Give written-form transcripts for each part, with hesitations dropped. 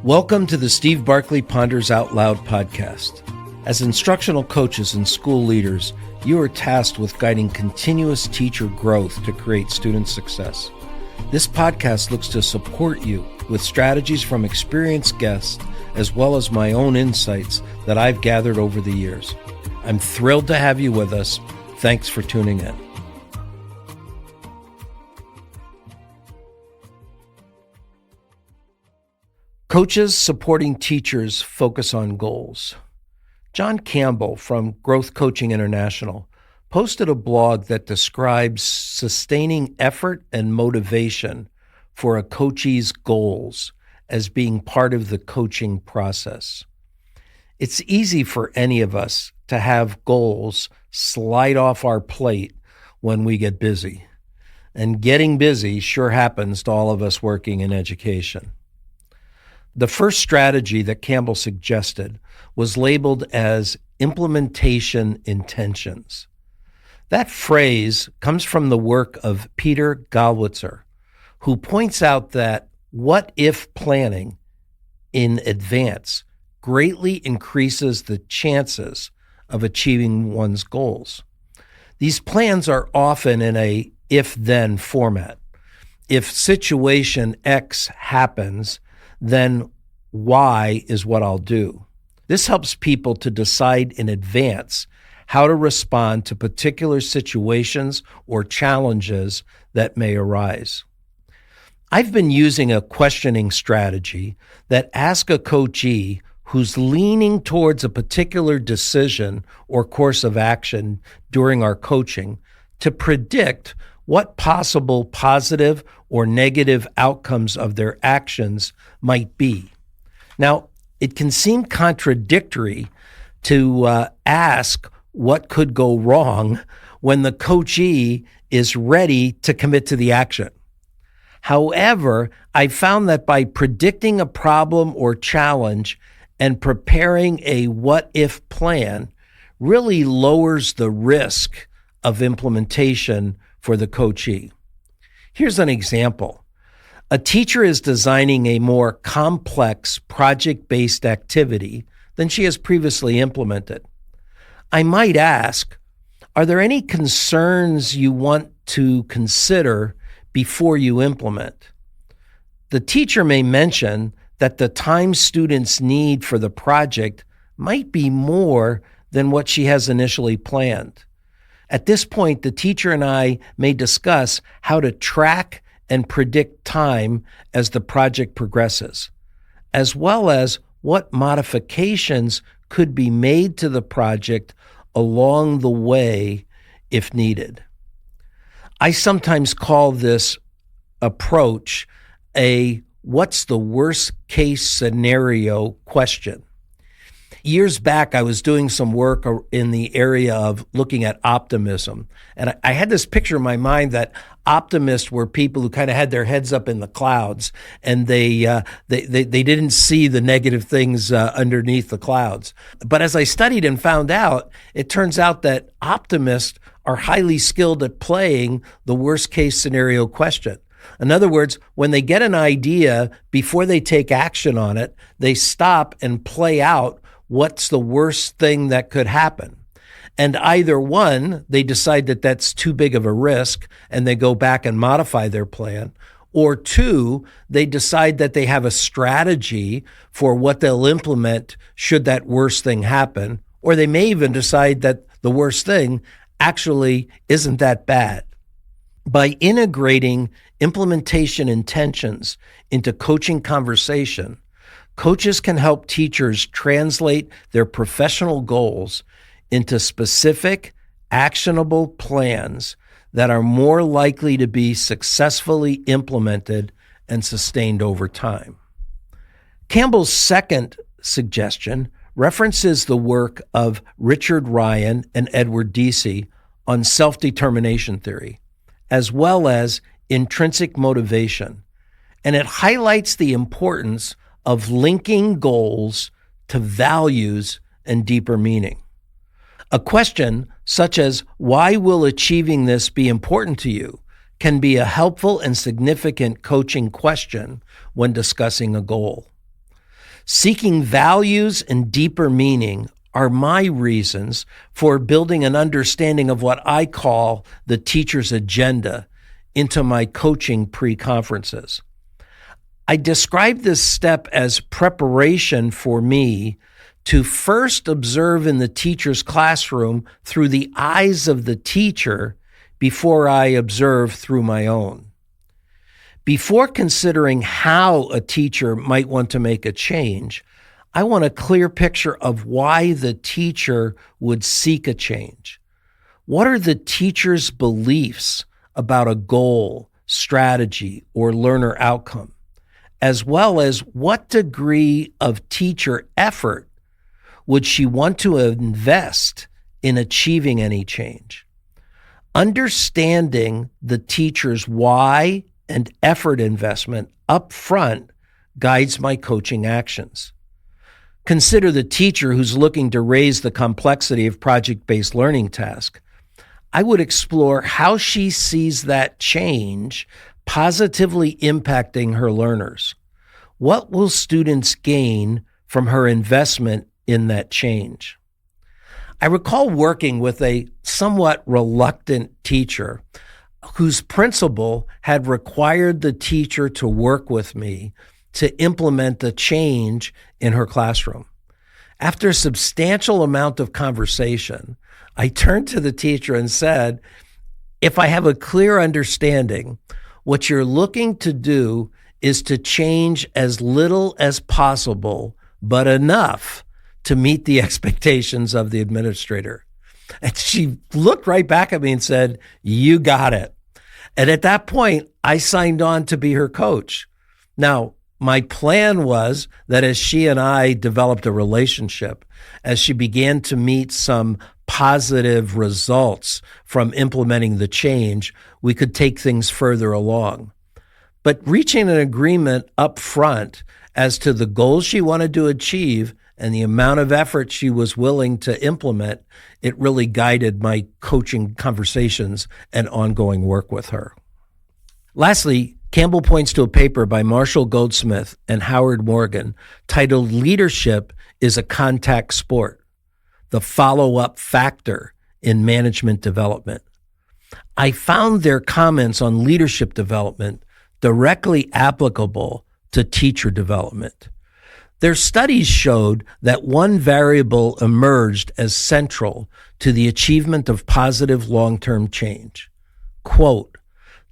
Welcome to the Steve Barkley Ponders Out Loud podcast. As instructional coaches and school leaders, you are tasked with guiding continuous teacher growth to create student success. This podcast looks to support you with strategies from experienced guests, as well as my own insights that I've gathered over the years. I'm thrilled to have you with us. Thanks for tuning in. Coaches supporting teachers focus on goals. John Campbell from Growth Coaching International posted a blog that describes sustaining effort and motivation for a coachee's goals as being part of the coaching process. It's easy for any of us to have goals slide off our plate when we get busy. And getting busy sure happens to all of us working in education. The first strategy that Campbell suggested was labeled as implementation intentions. That phrase comes from the work of Peter Galwitzer, who points out that what-if planning in advance greatly increases the chances of achieving one's goals. These plans are often in a if-then format. If situation X happens, then Y is what I'll do. This helps people to decide in advance how to respond to particular situations or challenges that may arise. I've been using a questioning strategy that asks a coachee who's leaning towards a particular decision or course of action during our coaching to predict what possible positive or negative outcomes of their actions might be. Now, it can seem contradictory to ask what could go wrong when the coachee is ready to commit to the action. However, I found that by predicting a problem or challenge and preparing a what-if plan really lowers the risk of implementation for the coachee. Here's an example. A teacher is designing a more complex project-based activity than she has previously implemented. I might ask, are there any concerns you want to consider before you implement? The teacher may mention that the time students need for the project might be more than what she has initially planned. At this point, the teacher and I may discuss how to track and predict time as the project progresses, as well as what modifications could be made to the project along the way if needed. I sometimes call this approach a what's the worst case scenario question. Years back, I was doing some work in the area of looking at optimism. And I had this picture in my mind that optimists were people who kind of had their heads up in the clouds and they didn't see the negative things underneath the clouds. But as I studied and found out, it turns out that optimists are highly skilled at playing the worst case scenario question. In other words, when they get an idea, before they take action on it, they stop and play out what's the worst thing that could happen. And either one, they decide that that's too big of a risk and they go back and modify their plan, or two, they decide that they have a strategy for what they'll implement should that worst thing happen, or they may even decide that the worst thing actually isn't that bad. By integrating implementation intentions into coaching conversation, coaches can help teachers translate their professional goals into specific, actionable plans that are more likely to be successfully implemented and sustained over time. Campbell's second suggestion references the work of Richard Ryan and Edward Deci on self-determination theory, as well as intrinsic motivation, and it highlights the importance of linking goals to values and deeper meaning. A question such as, why will achieving this be important to you, can be a helpful and significant coaching question when discussing a goal. Seeking values and deeper meaning are my reasons for building an understanding of what I call the teacher's agenda into my coaching pre-conferences. I describe this step as preparation for me to first observe in the teacher's classroom through the eyes of the teacher before I observe through my own. Before considering how a teacher might want to make a change, I want a clear picture of why the teacher would seek a change. What are the teacher's beliefs about a goal, strategy, or learner outcome, as well as what degree of teacher effort would she want to invest in achieving any change? Understanding the teacher's why and effort investment up front guides my coaching actions. Consider the teacher who's looking to raise the complexity of project-based learning tasks. I would explore how she sees that change positively impacting her learners. What will students gain from her investment in that change? I recall working with a somewhat reluctant teacher whose principal had required the teacher to work with me to implement the change in her classroom. After a substantial amount of conversation, I turned to the teacher and said, if I have a clear understanding, what you're looking to do is to change as little as possible, but enough to meet the expectations of the administrator. And she looked right back at me and said, you got it. And at that point, I signed on to be her coach. Now, my plan was that as she and I developed a relationship, as she began to meet some positive results from implementing the change, we could take things further along. But reaching an agreement up front as to the goals she wanted to achieve and the amount of effort she was willing to implement, it really guided my coaching conversations and ongoing work with her. Lastly, Campbell points to a paper by Marshall Goldsmith and Howard Morgan titled Leadership is a Contact Sport, the Follow-Up Factor in Management Development. I found their comments on leadership development directly applicable to teacher development. Their studies showed that one variable emerged as central to the achievement of positive long-term change. Quote,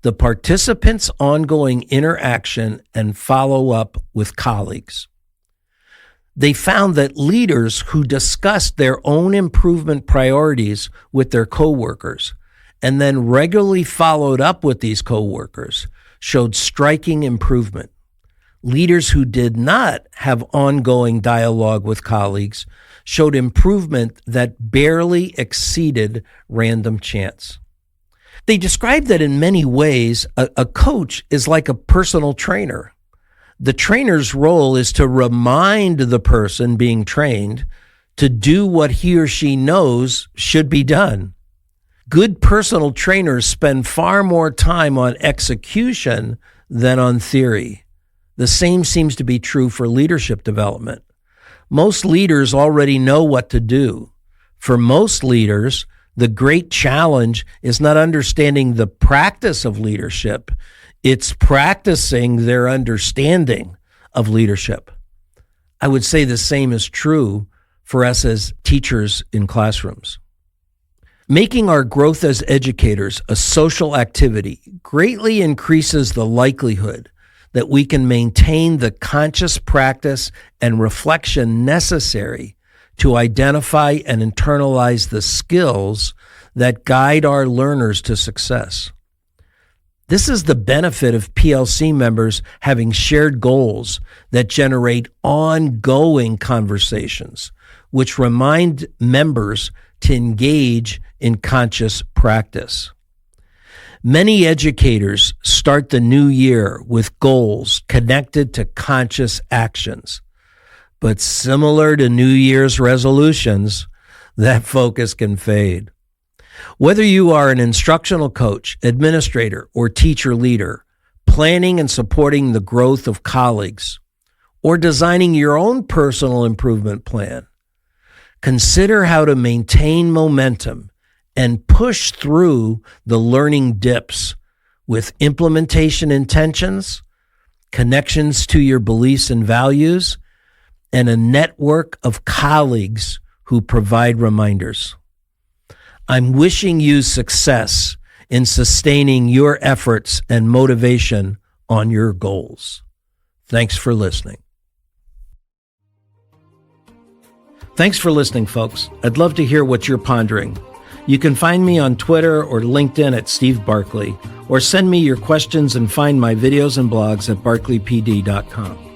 the participants' ongoing interaction and follow-up with colleagues. They found that leaders who discussed their own improvement priorities with their coworkers and then regularly followed up with these coworkers showed striking improvement. Leaders who did not have ongoing dialogue with colleagues showed improvement that barely exceeded random chance. They described that in many ways, a coach is like a personal trainer. The trainer's role is to remind the person being trained to do what he or she knows should be done. Good personal trainers spend far more time on execution than on theory. The same seems to be true for leadership development. Most leaders already know what to do. For most leaders, the great challenge is not understanding the practice of leadership. It's practicing their understanding of leadership. I would say the same is true for us as teachers in classrooms. Making our growth as educators a social activity greatly increases the likelihood that we can maintain the conscious practice and reflection necessary to identify and internalize the skills that guide our learners to success. This is the benefit of PLC members having shared goals that generate ongoing conversations, which remind members to engage in conscious practice. Many educators start the new year with goals connected to conscious actions. But similar to New Year's resolutions, that focus can fade. Whether you are an instructional coach, administrator, or teacher leader, planning and supporting the growth of colleagues, or designing your own personal improvement plan. Consider how to maintain momentum and push through the learning dips with implementation intentions, connections to your beliefs and values, and a network of colleagues who provide reminders. I'm wishing you success in sustaining your efforts and motivation on your goals. Thanks for listening. Thanks for listening, folks. I'd love to hear what you're pondering. You can find me on Twitter or LinkedIn at Steve Barkley, or send me your questions and find my videos and blogs at barkleypd.com.